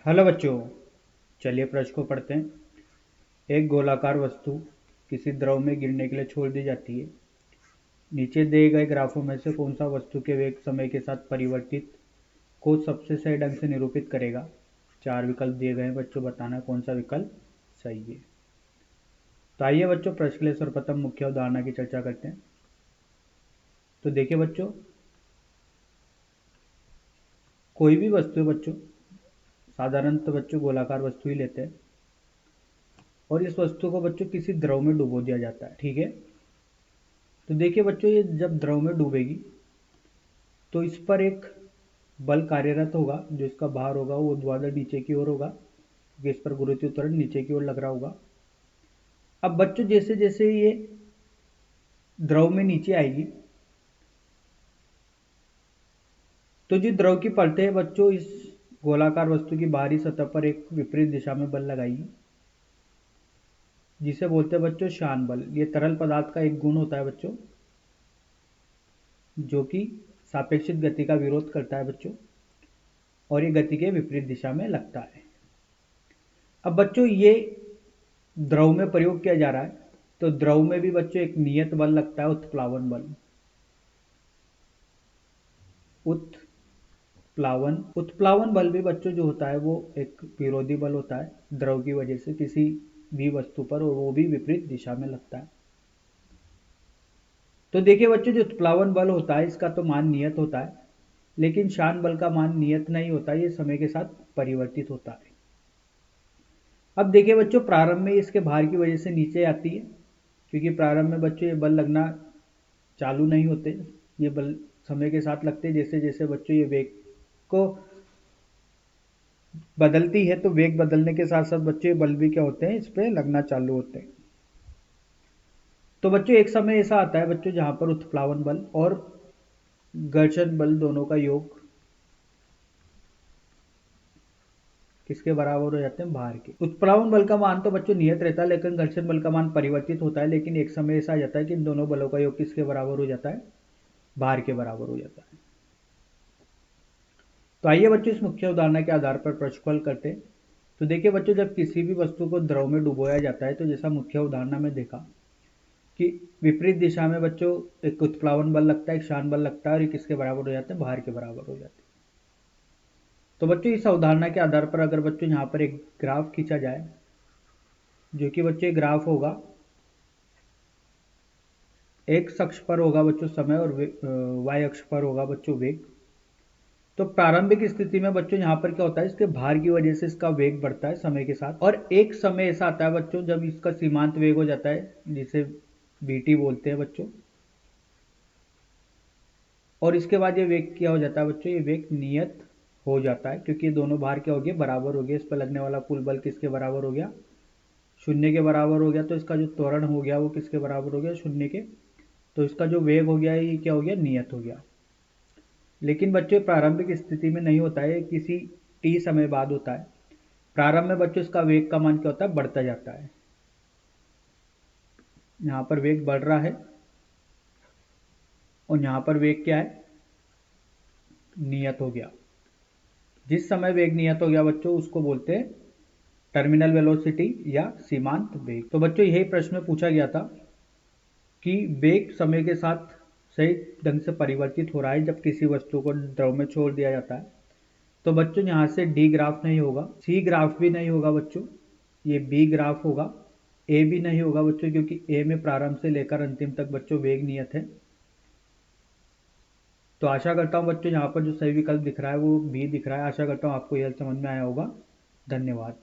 Hello बच्चों, चलिए प्रश्न को पढ़ते हैं। एक गोलाकार वस्तु किसी द्रव में गिरने के लिए छोड़ दी जाती है। नीचे दिए गए ग्राफों में से कौन सा वस्तु के वेग समय के साथ परिवर्तित को सबसे सही ढंग से निरूपित करेगा। 4 विकल्प दिए गए हैं बच्चों, बताना कौन सा विकल्प सही है। तो आइए बच्चों प्रश्न के लिए सर्वप्रथम मुख्य अवधारणा की चर्चा करते हैं। तो देखिए बच्चों, कोई भी वस्तु है बच्चों, साधारणतः बच्चों गोलाकार वस्तु ही लेते हैं और इस वस्तु को बच्चों किसी द्रव में डुबो दिया जाता है। ठीक है, तो देखिए बच्चों, ये जब द्रव में डूबेगी तो इस पर एक बल कार्यरत होगा। जो इसका भार होगा वो ऊर्ध्वाधर नीचे की ओर होगा, क्योंकि इस पर गुरुत्वीय त्वरण नीचे की ओर लग रहा होगा। अब बच्चों जैसे जैसे ये द्रव में नीचे आएगी तो जो द्रव की परतें हैं बच्चों, इस गोलाकार वस्तु की बाहरी सतह पर एक विपरीत दिशा में बल लगाएगी, जिसे बोलते हैं बच्चों शान बल। ये तरल पदार्थ का एक गुण होता है बच्चों, जो कि सापेक्षिक गति का विरोध करता है बच्चों, और ये गति के विपरीत दिशा में लगता है। अब बच्चों ये द्रव में प्रयोग किया जा रहा है, तो द्रव में भी बच्चों एक नियत बल लगता है, उत्प्लावन बल। उत्प्लावन बल भी बच्चों जो होता है वो एक विरोधी बल होता है द्रव की वजह से किसी भी वस्तु पर, और वो भी विपरीत दिशा में लगता है। तो देखिए बच्चों, जो उत्प्लावन बल होता है इसका तो मान नियत होता है, लेकिन शान बल का मान नियत नहीं होता, ये समय के साथ परिवर्तित होता है। अब देखिए बच्चों, प्रारंभ में इसके भार की वजह से नीचे आती है, क्योंकि प्रारंभ में बच्चों ये बल लगना चालू नहीं होते। ये बल समय के साथ लगते हैं। जैसे जैसे बच्चों ये वेग को बदलती है तो वेग बदलने के साथ साथ बच्चों ये बल भी क्या होते हैं, इस पे लगना चालू होते हैं। तो बच्चों एक समय ऐसा आता है बच्चों जहां पर उत्प्लावन बल और घर्षण बल दोनों का योग किसके बराबर हो जाते हैं, भार के। उत्प्लावन बल का मान तो बच्चों नियत रहता है, लेकिन घर्षण बल का मान परिवर्तित होता है। लेकिन एक समय ऐसा आ जाता है कि इन दोनों बलों का योग किसके बराबर हो जाता है, भार के बराबर हो जाता है। तो आइए बच्चों इस मुख्य उदाहरण के आधार पर प्रश्न हल करते हैं। तो देखिए बच्चों, जब किसी भी वस्तु को द्रव में डुबोया जाता है तो जैसा मुख्य उदाहरण में देखा कि विपरीत दिशा में बच्चों एक उत्प्लावन बल लगता है, एक शान बल लगता है, और ये किसके बराबर हो जाते हैं, भार के बराबर हो जाते हैं। तो बच्चों इस अवधारणा के आधार पर अगर बच्चों यहाँ पर एक ग्राफ खींचा जाए, जो कि बच्चों ग्राफ होगा, एक्स अक्ष पर होगा बच्चों समय और वाई अक्ष पर होगा बच्चों वेग। तो प्रारंभिक स्थिति में बच्चों यहाँ पर क्या होता है, इसके भार की वजह से इसका वेग बढ़ता है समय के साथ, और एक समय ऐसा आता है बच्चों जब इसका सीमांत वेग हो जाता है, जिसे बीटी बोलते हैं बच्चों। और इसके बाद ये वेग क्या हो जाता है बच्चों, ये वेग नियत हो जाता है, क्योंकि दोनों भार क्या हो गए, बराबर हो गए। इस पर लगने वाला कुल बल किसके बराबर हो गया, शून्य के बराबर हो गया। तो इसका जो त्वरण हो गया वो किसके बराबर हो गया, शून्य के। तो इसका जो वेग हो गया ये क्या हो गया, नियत हो गया। लेकिन बच्चों प्रारंभिक स्थिति में नहीं होता है, किसी टी समय बाद होता है। प्रारंभ में बच्चों इसका वेग का मान क्या होता है, बढ़ता जाता है। यहाँ पर वेग बढ़ रहा है और यहाँ पर वेग क्या है, नियत हो गया। जिस समय वेग नियत हो गया बच्चों उसको बोलते हैं टर्मिनल वेलोसिटी या सीमांत वेग। तो बच्चों यही प्रश्न में पूछा गया था कि वेग समय के साथ सही ढंग से परिवर्तित हो रहा है जब किसी वस्तु को द्रव में छोड़ दिया जाता है। तो बच्चों यहाँ से डी ग्राफ नहीं होगा, सी ग्राफ भी नहीं होगा बच्चों, ये बी ग्राफ होगा, ए भी नहीं होगा बच्चों, क्योंकि ए में प्रारंभ से लेकर अंतिम तक बच्चों वेग नियत है। तो आशा करता हूँ बच्चों यहाँ पर जो सही विकल्प दिख रहा है वो बी दिख रहा है। आशा करता हूँ आपको यह समझ में आया होगा। धन्यवाद।